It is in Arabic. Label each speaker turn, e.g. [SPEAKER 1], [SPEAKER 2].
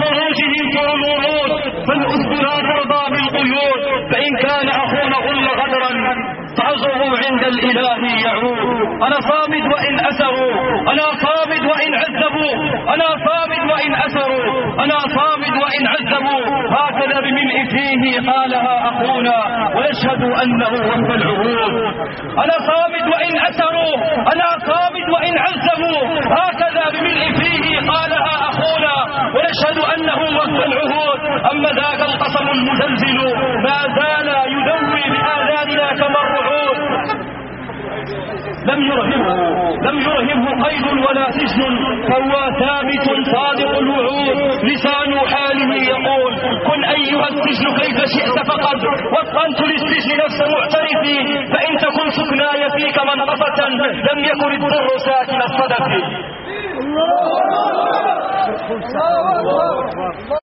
[SPEAKER 1] خروجهم طول الورود، فالأسد لا ترضى بالقيود، فإن كان أخونا غل غدرا فأجره عند الإله يعود. أنا صامد وإن أسروا، أنا صامد وإن عذبوا، أنا صامد وإن أسروا، أنا صامد وإن عذبوا، هكذا بملء فيه قالها أخونا ونشهد أنه وفى العهود. أنا صامد وإن أسروا، أنا صامد وإن عذبوا، هكذا بملء فيه قالها أخونا ونشهد أنه وفى العهود. أما ذاك القسم المزلزل ما زال يدوي بآذاننا كما الرعود. لم يرهبه قيد ولا سجن، فهو ثابت صادق الوعود. لسان حاله يقول كن أيها السجن كيف شئت فقد وطنت للسجن نفس معترفي، فإن تكن سكناي فيك منقصة لم يكن الضر ساكن الصدف.